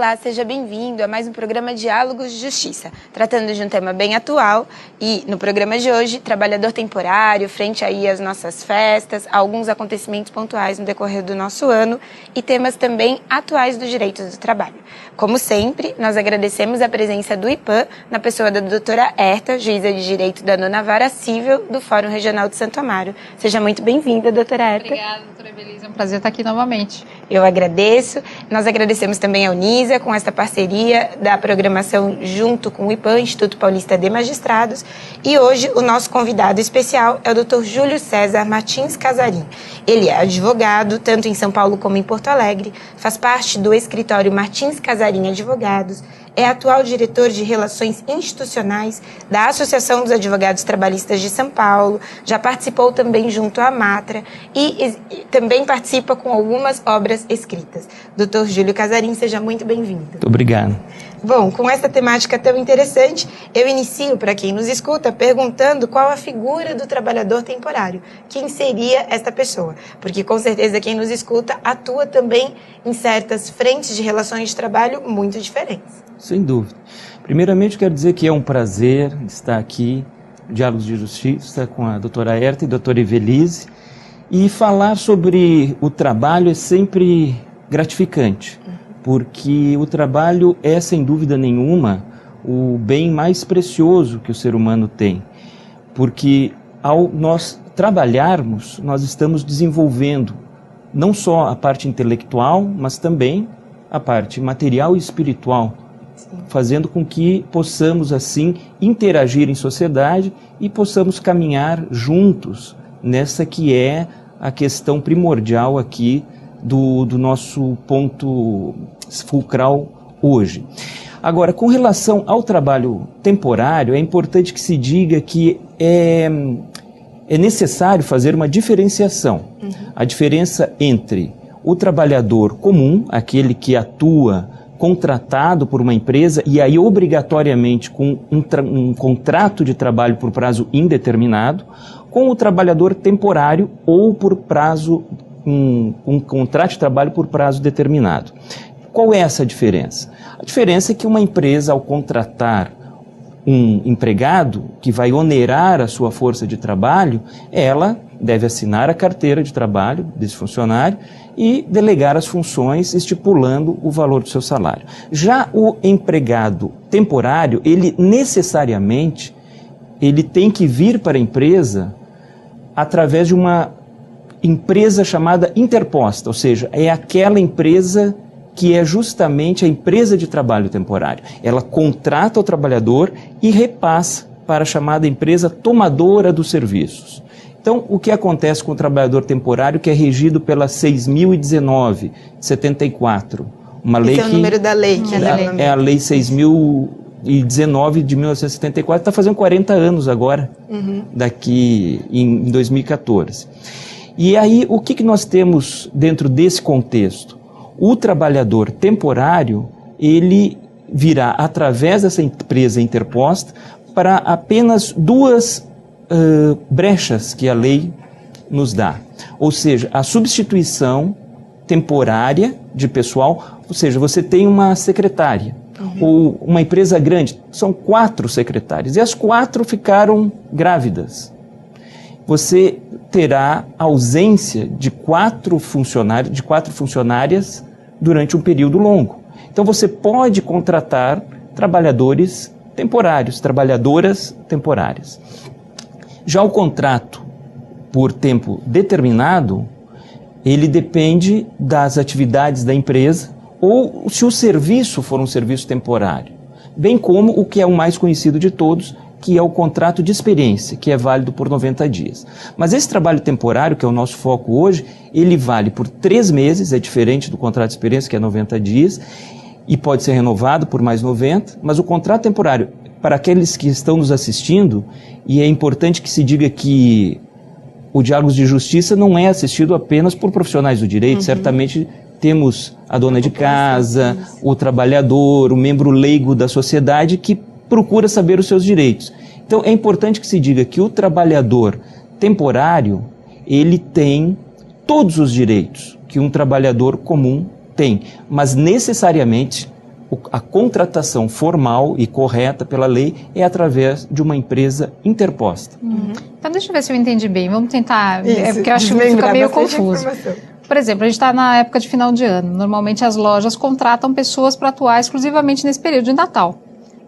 Olá, seja bem-vindo a mais um programa Diálogos de Justiça, tratando de um tema bem atual e, no programa de hoje, trabalhador temporário, frente aí às nossas festas, alguns acontecimentos pontuais no decorrer do nosso ano e temas também atuais dos direitos do trabalho. Como sempre, nós agradecemos a presença do IPAM, na pessoa da doutora Herta, juíza de direito da 9ª Vara Cível do Fórum Regional de Santo Amaro. Seja muito bem-vinda, doutora Herta. Obrigada, doutora Belisa, é um prazer estar aqui novamente. Eu agradeço. Nós agradecemos também a Unisa com esta parceria da programação junto com o IPAM, Instituto Paulista de Magistrados. E hoje o nosso convidado especial é o Dr. Júlio César Martins Casarim. Ele é advogado, tanto em São Paulo como em Porto Alegre, faz parte do escritório Martins Casarim Advogados, é atual diretor de Relações Institucionais da Associação dos Advogados Trabalhistas de São Paulo, já participou também junto à Matra e também participa com algumas obras escritas. Dr. Júlio Casarim, seja muito bem-vindo. Muito obrigado. Bom, com essa temática tão interessante, eu inicio, para quem nos escuta, perguntando qual a figura do trabalhador temporário. Quem seria esta pessoa? Porque, com certeza, quem nos escuta atua também em certas frentes de relações de trabalho muito diferentes. Sem dúvida. Primeiramente, quero dizer que é um prazer estar aqui, no Diálogos de Justiça, com a doutora Herta e a doutora Evelise, e falar sobre o trabalho é sempre gratificante, porque o trabalho é, sem dúvida nenhuma, o bem mais precioso que o ser humano tem, porque ao nós trabalharmos, nós estamos desenvolvendo não só a parte intelectual, mas também a parte material e espiritual, fazendo com que possamos, assim, interagir em sociedade e possamos caminhar juntos nessa que é a questão primordial aqui do nosso ponto fulcral hoje. Agora, com relação ao trabalho temporário, é importante que se diga que é necessário fazer uma diferenciação. A diferença entre o trabalhador comum, aquele que atua contratado por uma empresa e aí obrigatoriamente com um contrato de trabalho por prazo indeterminado, com o trabalhador temporário ou por prazo, um contrato de trabalho por prazo determinado. Qual é essa diferença? A diferença é que uma empresa, ao contratar um empregado que vai onerar a sua força de trabalho, ela deve assinar a carteira de trabalho desse funcionário e delegar as funções estipulando o valor do seu salário. Já o empregado temporário, ele necessariamente tem que vir para a empresa através de uma empresa chamada interposta, ou seja, é aquela empresa que é justamente a empresa de trabalho temporário. Ela contrata o trabalhador e repassa para a chamada empresa tomadora dos serviços. Então, o que acontece com o trabalhador temporário, que é regido pela 6.019, de 74, uma lei que... Esse é o número da lei. É a lei 6.019 de 1974, está fazendo 40 anos agora, daqui em 2014. E aí, o que nós temos dentro desse contexto? O trabalhador temporário, ele virá através dessa empresa interposta para apenas duas brechas que a lei nos dá. Ou seja, a substituição temporária de pessoal, ou seja, você tem uma secretária, ou uma empresa grande, são 4 secretárias, e as 4 ficaram grávidas. Você terá ausência de 4 funcionárias durante um período longo. Então você pode contratar trabalhadores temporários, trabalhadoras temporárias. Já o contrato por tempo determinado, ele depende das atividades da empresa ou se o serviço for um serviço temporário, bem como o que é o mais conhecido de todos, que é o contrato de experiência, que é válido por 90 dias. Mas esse trabalho temporário, que é o nosso foco hoje, ele vale por 3 meses, é diferente do contrato de experiência, que é 90 dias, e pode ser renovado por mais 90, mas o contrato temporário, para aqueles que estão nos assistindo, e é importante que se diga que o Diálogos de Justiça não é assistido apenas por profissionais do direito, certamente temos a dona de casa, o trabalhador, o membro leigo da sociedade que procura saber os seus direitos. Então é importante que se diga que o trabalhador temporário, ele tem todos os direitos que um trabalhador comum tem, mas necessariamente a contratação formal e correta pela lei é através de uma empresa interposta. Então, deixa eu ver se eu entendi bem. Vamos tentar, Isso, porque eu acho que fica meio confuso. Por exemplo, a gente está na época de final de ano. Normalmente as lojas contratam pessoas para atuar exclusivamente nesse período de Natal.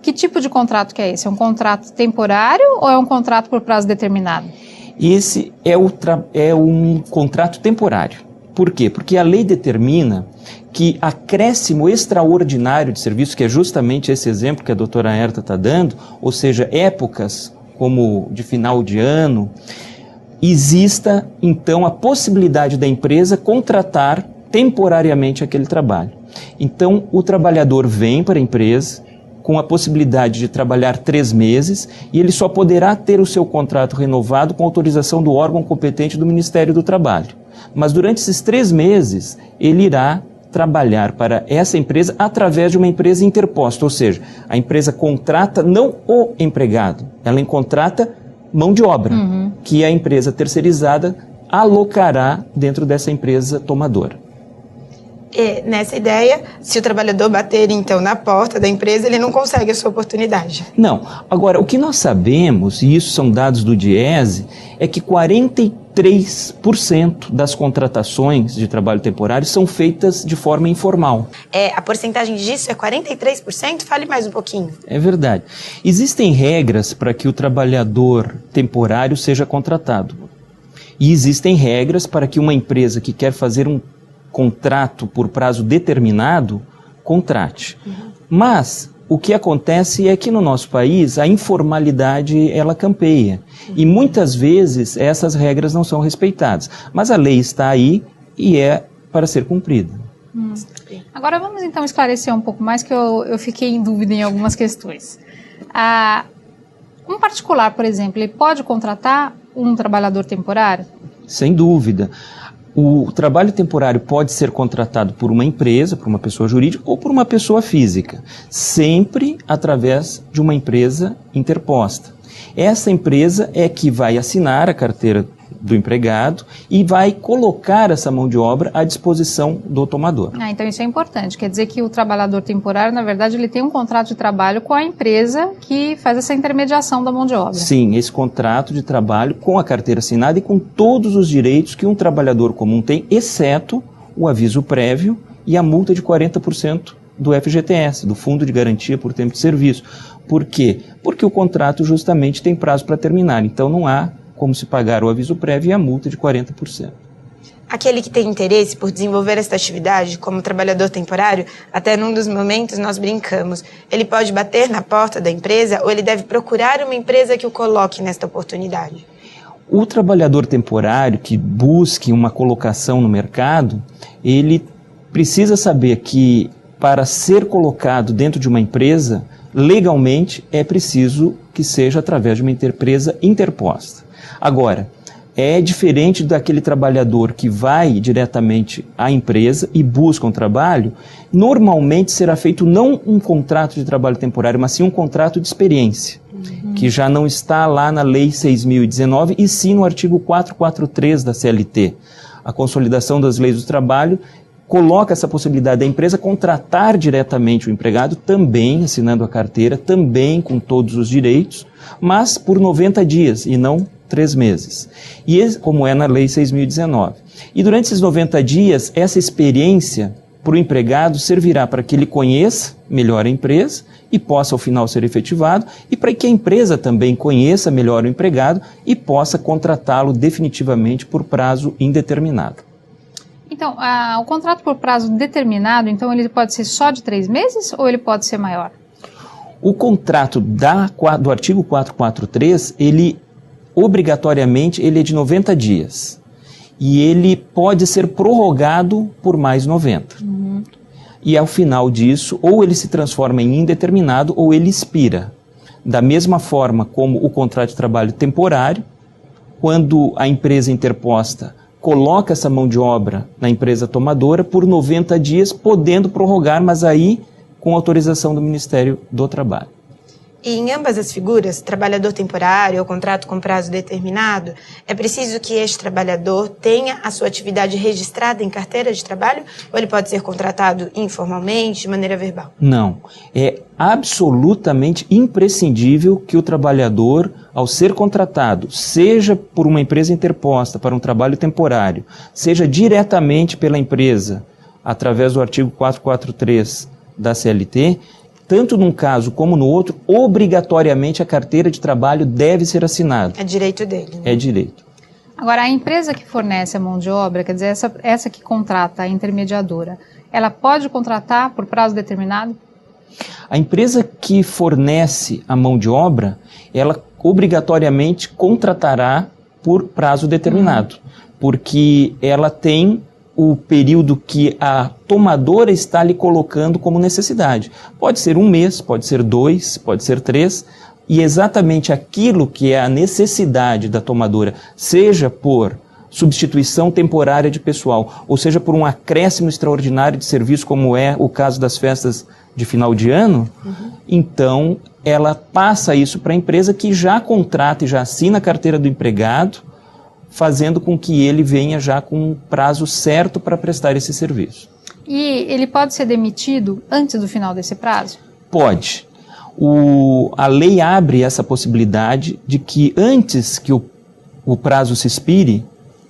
Que tipo de contrato que é esse? É um contrato temporário ou é um contrato por prazo determinado? Esse é um contrato temporário. Por quê? Porque a lei determina que acréscimo extraordinário de serviço, que é justamente esse exemplo que a doutora Herta está dando, ou seja, épocas como de final de ano, exista então a possibilidade da empresa contratar temporariamente aquele trabalho. Então o trabalhador vem para a empresa com a possibilidade de trabalhar 3 meses e ele só poderá ter o seu contrato renovado com autorização do órgão competente do Ministério do Trabalho. Mas durante esses 3 meses ele irá trabalhar para essa empresa através de uma empresa interposta, ou seja, a empresa contrata não o empregado, ela contrata mão de obra, que a empresa terceirizada alocará dentro dessa empresa tomadora. E, nessa ideia, se o trabalhador bater, então, na porta da empresa, ele não consegue a sua oportunidade. Não. Agora, o que nós sabemos, e isso são dados do Diese, é que 43% das contratações de trabalho temporário são feitas de forma informal. A porcentagem disso é 43%? Fale mais um pouquinho. É verdade. Existem regras para que o trabalhador temporário seja contratado. E existem regras para que uma empresa que quer fazer um contrato por prazo determinado, contrate. Mas o que acontece é que no nosso país a informalidade ela campeia e muitas vezes essas regras não são respeitadas. Mas a lei está aí e é para ser cumprida. Agora vamos então esclarecer um pouco mais, que eu fiquei em dúvida em algumas questões. Um particular, por exemplo, ele pode contratar um trabalhador temporário? Sem dúvida. O trabalho temporário pode ser contratado por uma empresa, por uma pessoa jurídica ou por uma pessoa física, sempre através de uma empresa interposta. Essa empresa é que vai assinar a carteira do empregado e vai colocar essa mão de obra à disposição do tomador. Então isso é importante, quer dizer que o trabalhador temporário, na verdade, ele tem um contrato de trabalho com a empresa que faz essa intermediação da mão de obra. Sim, esse contrato de trabalho com a carteira assinada e com todos os direitos que um trabalhador comum tem, exceto o aviso prévio e a multa de 40% do FGTS, do Fundo de Garantia por Tempo de Serviço. Por quê? Porque o contrato justamente tem prazo para terminar, então não há como se pagar o aviso prévio e a multa de 40%. Aquele que tem interesse por desenvolver esta atividade como trabalhador temporário, até num dos momentos nós brincamos, ele pode bater na porta da empresa ou ele deve procurar uma empresa que o coloque nesta oportunidade? O trabalhador temporário que busque uma colocação no mercado, ele precisa saber que para ser colocado dentro de uma empresa, legalmente é preciso que seja através de uma empresa interposta. Agora, é diferente daquele trabalhador que vai diretamente à empresa e busca um trabalho, normalmente será feito não um contrato de trabalho temporário, mas sim um contrato de experiência, que já não está lá na Lei 6.019 e sim no artigo 443 da CLT. A Consolidação das Leis do Trabalho coloca essa possibilidade da empresa contratar diretamente o empregado, também assinando a carteira, também com todos os direitos, mas por 90 dias e não 3 meses, e como é na Lei 6.019. E durante esses 90 dias, essa experiência para o empregado servirá para que ele conheça melhor a empresa e possa ao final ser efetivado, e para que a empresa também conheça melhor o empregado e possa contratá-lo definitivamente por prazo indeterminado. Então, o contrato por prazo determinado, então ele pode ser só de 3 meses ou ele pode ser maior? O contrato do artigo 443, ele obrigatoriamente ele é de 90 dias e ele pode ser prorrogado por mais 90. E ao final disso, ou ele se transforma em indeterminado ou ele expira. Da mesma forma como o contrato de trabalho temporário, quando a empresa interposta coloca essa mão de obra na empresa tomadora por 90 dias, podendo prorrogar, mas aí com autorização do Ministério do Trabalho. E em ambas as figuras, trabalhador temporário ou contrato com prazo determinado, é preciso que este trabalhador tenha a sua atividade registrada em carteira de trabalho ou ele pode ser contratado informalmente, de maneira verbal? Não. É absolutamente imprescindível que o trabalhador, ao ser contratado, seja por uma empresa interposta para um trabalho temporário, seja diretamente pela empresa, através do artigo 443 da CLT, tanto num caso como no outro, obrigatoriamente a carteira de trabalho deve ser assinada. É direito dele, né? É direito. Agora, a empresa que fornece a mão de obra, quer dizer, essa que contrata, a intermediadora, ela pode contratar por prazo determinado? A empresa que fornece a mão de obra, ela obrigatoriamente contratará por prazo determinado, porque ela tem o período que a tomadora está lhe colocando como necessidade. Pode ser 1 mês, pode ser 2, pode ser 3, e exatamente aquilo que é a necessidade da tomadora, seja por substituição temporária de pessoal, ou seja por um acréscimo extraordinário de serviço, como é o caso das festas de final de ano, então ela passa isso para a empresa que já contrata e já assina a carteira do empregado, fazendo com que ele venha já com um prazo certo para prestar esse serviço. E ele pode ser demitido antes do final desse prazo? Pode. A lei abre essa possibilidade de que antes que o prazo se expire,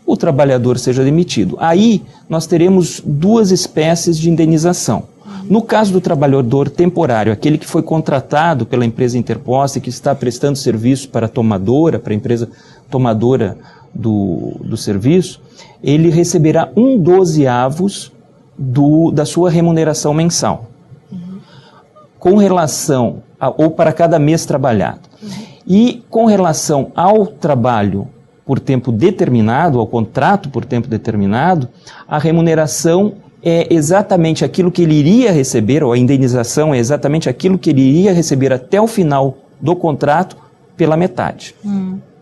o trabalhador seja demitido. Aí nós teremos 2 espécies de indenização. No caso do trabalhador temporário, aquele que foi contratado pela empresa interposta e que está prestando serviço para a tomadora, para a empresa tomadora do serviço, ele receberá 1/12 da sua remuneração mensal, com relação ou para cada mês trabalhado. E com relação ao trabalho por tempo determinado, ao contrato por tempo determinado, a remuneração é exatamente aquilo que ele iria receber, ou a indenização é exatamente aquilo que ele iria receber até o final do contrato pela metade.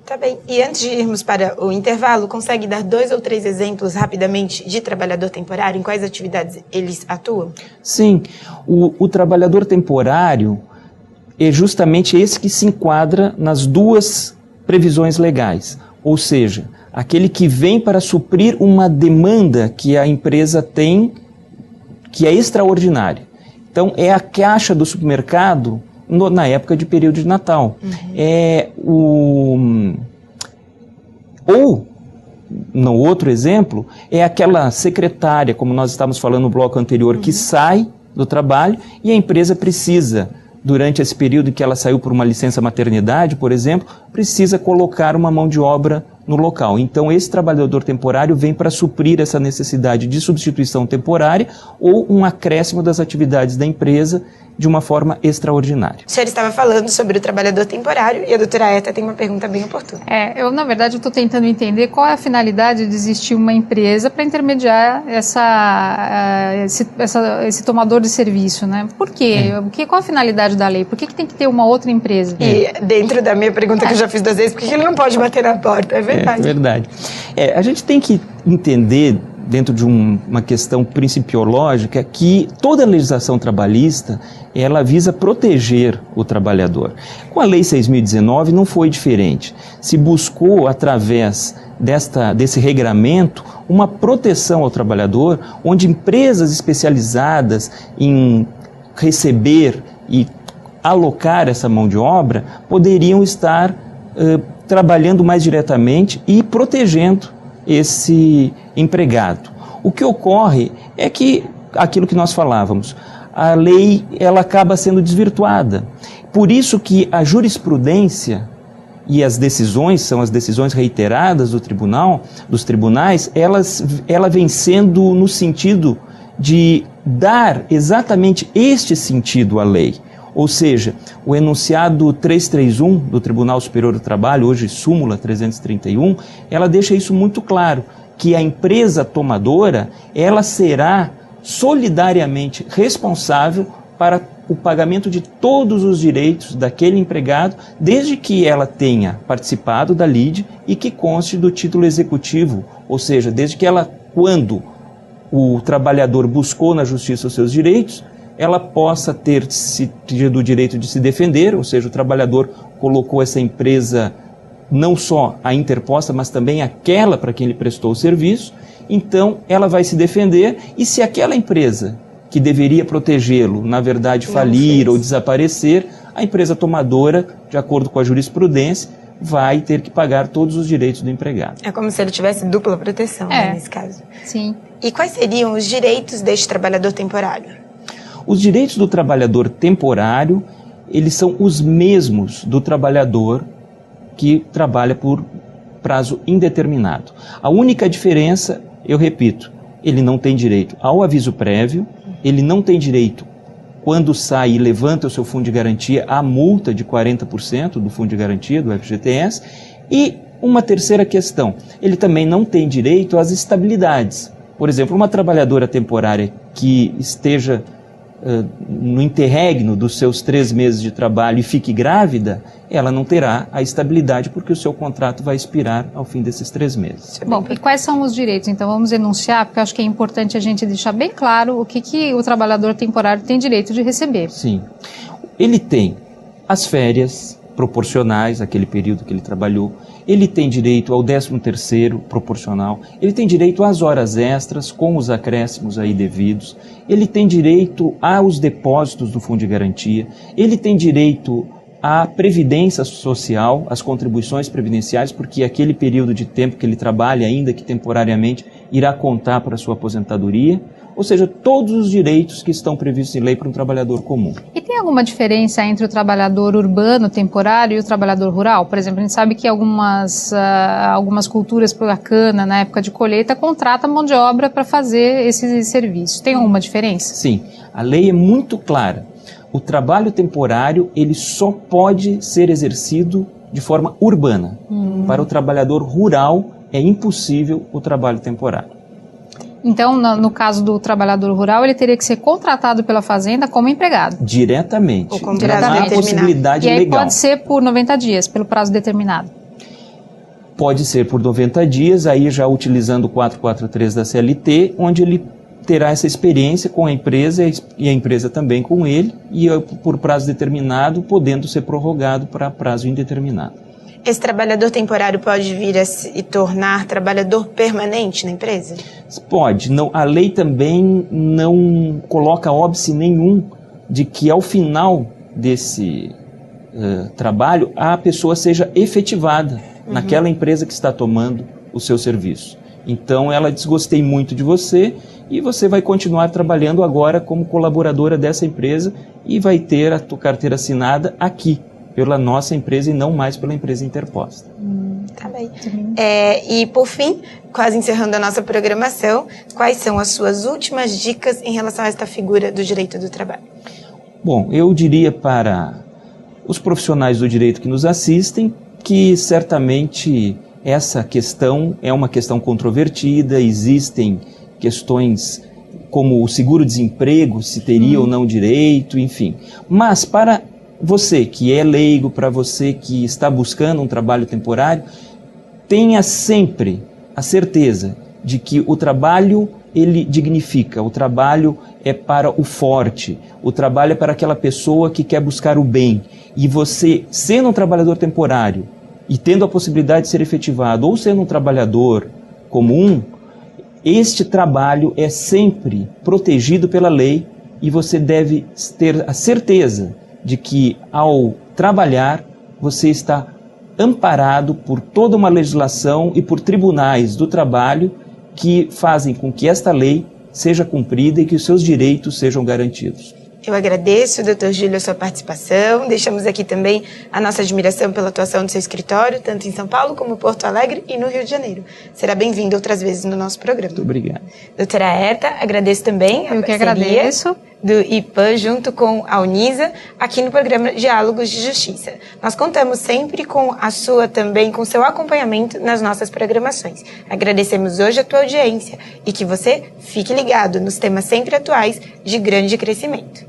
Tá bem. E antes de irmos para o intervalo, consegue dar 2 ou 3 exemplos rapidamente de trabalhador temporário? Em quais atividades eles atuam? Sim. O trabalhador temporário é justamente esse que se enquadra nas 2 previsões legais. Ou seja, aquele que vem para suprir uma demanda que a empresa tem, que é extraordinária. Então, é a caixa do supermercado na época de período de Natal. Ou, no outro exemplo, é aquela secretária, como nós estávamos falando no bloco anterior, que sai do trabalho e a empresa precisa, durante esse período que ela saiu por uma licença maternidade, por exemplo, precisa colocar uma mão de obra no local. Então, esse trabalhador temporário vem para suprir essa necessidade de substituição temporária ou um acréscimo das atividades da empresa de uma forma extraordinária. O senhor estava falando sobre o trabalhador temporário e a doutora Eta tem uma pergunta bem oportuna. Na verdade, estou tentando entender qual é a finalidade de existir uma empresa para intermediar esse tomador de serviço, né? Por quê? Qual a finalidade da lei? Por que tem que ter uma outra empresa? E dentro da minha pergunta que eu já fiz 2 vezes, por que ele não pode bater na porta? É verdade. É verdade. A gente tem que entender, dentro de uma questão principiológica, que toda a legislação trabalhista, ela visa proteger o trabalhador. Com a Lei 6.019 não foi diferente. Se buscou, através desse regramento, uma proteção ao trabalhador, onde empresas especializadas em receber e alocar essa mão de obra poderiam estar trabalhando mais diretamente e protegendo esse empregado. O que ocorre é que, aquilo que nós falávamos, a lei ela acaba sendo desvirtuada. Por isso que a jurisprudência e as decisões, são as decisões reiteradas dos tribunais, ela vem sendo no sentido de dar exatamente este sentido à lei. Ou seja, o enunciado 331 do Tribunal Superior do Trabalho, hoje súmula 331, ela deixa isso muito claro, que a empresa tomadora, ela será solidariamente responsável para o pagamento de todos os direitos daquele empregado, desde que ela tenha participado da lide e que conste do título executivo, ou seja, desde que ela, quando o trabalhador buscou na justiça os seus direitos, ela possa ter tido o direito de se defender, ou seja, o trabalhador colocou essa empresa, não só a interposta, mas também aquela para quem ele prestou o serviço, então ela vai se defender, e se aquela empresa que deveria protegê-lo, na verdade, falir ou desaparecer, a empresa tomadora, de acordo com a jurisprudência, vai ter que pagar todos os direitos do empregado. É como se ele tivesse dupla proteção, né, nesse caso. Sim. E quais seriam os direitos deste trabalhador temporário? Os direitos do trabalhador temporário, eles são os mesmos do trabalhador que trabalha por prazo indeterminado. A única diferença, eu repito, ele não tem direito ao aviso prévio, ele não tem direito, quando sai e levanta o seu fundo de garantia, à multa de 40% do fundo de garantia, do FGTS. E uma terceira questão, ele também não tem direito às estabilidades. Por exemplo, uma trabalhadora temporária que esteja no interregno dos seus 3 meses de trabalho e fique grávida, ela não terá a estabilidade porque o seu contrato vai expirar ao fim desses 3 meses. Bom, e quais são os direitos? Então vamos enunciar, porque eu acho que é importante a gente deixar bem claro o que o trabalhador temporário tem direito de receber. Sim. Ele tem as férias proporcionais àquele período que ele trabalhou, ele tem direito ao 13º proporcional, ele tem direito às horas extras com os acréscimos aí devidos, ele tem direito aos depósitos do fundo de garantia, ele tem direito à previdência social, às contribuições previdenciais, porque aquele período de tempo que ele trabalha, ainda que temporariamente, irá contar para a sua aposentadoria. Ou seja, todos os direitos que estão previstos em lei para um trabalhador comum. E tem alguma diferença entre o trabalhador urbano temporário e o trabalhador rural? Por exemplo, a gente sabe que algumas culturas por a cana, na época de colheita, contratam mão de obra para fazer esse serviço. Tem alguma diferença? Sim, a lei é muito clara. O trabalho temporário, ele só pode ser exercido de forma urbana. Para o trabalhador rural, é impossível o trabalho temporário. Então, no caso do trabalhador rural, ele teria que ser contratado pela fazenda como empregado. Diretamente. Ou como diretamente. Não há possibilidade legal. E aí pode ser por 90 dias, pelo prazo determinado. Pode ser por 90 dias, aí já utilizando o 443 da CLT, onde ele terá essa experiência com a empresa e a empresa também com ele, e por prazo determinado, podendo ser prorrogado para prazo indeterminado. Esse trabalhador temporário pode vir a se tornar trabalhador permanente na empresa? Pode. Não, a lei também não coloca óbice nenhum de que ao final desse trabalho a pessoa seja efetivada naquela empresa que está tomando o seu serviço. Então ela diz: gostei muito de você e você vai continuar trabalhando agora como colaboradora dessa empresa e vai ter a tua carteira assinada aqui, pela nossa empresa e não mais pela empresa interposta. Tá bem. E por fim, quase encerrando a nossa programação, quais são as suas últimas dicas em relação a esta figura do direito do trabalho? Bom, eu diria para os profissionais do direito que nos assistem que certamente essa questão é uma questão controvertida, existem questões como o seguro-desemprego, se teria ou não direito, enfim. Mas para você que é leigo, para você que está buscando um trabalho temporário, tenha sempre a certeza de que o trabalho, ele dignifica, o trabalho é para o forte, o trabalho é para aquela pessoa que quer buscar o bem. E você, sendo um trabalhador temporário e tendo a possibilidade de ser efetivado, ou sendo um trabalhador comum, este trabalho é sempre protegido pela lei e você deve ter a certeza de que, ao trabalhar, você está amparado por toda uma legislação e por tribunais do trabalho que fazem com que esta lei seja cumprida e que os seus direitos sejam garantidos. Eu agradeço, Dr. Júlio, a sua participação. Deixamos aqui também a nossa admiração pela atuação do seu escritório, tanto em São Paulo como Porto Alegre e no Rio de Janeiro. Será bem-vindo outras vezes no nosso programa. Muito obrigado. Doutora Herta, agradeço também Eu que agradeço. Do IPAN junto com a Unisa aqui no programa Diálogos de Justiça. Nós contamos sempre com a sua também, com seu acompanhamento nas nossas programações. Agradecemos hoje a tua audiência e que você fique ligado nos temas sempre atuais de grande crescimento.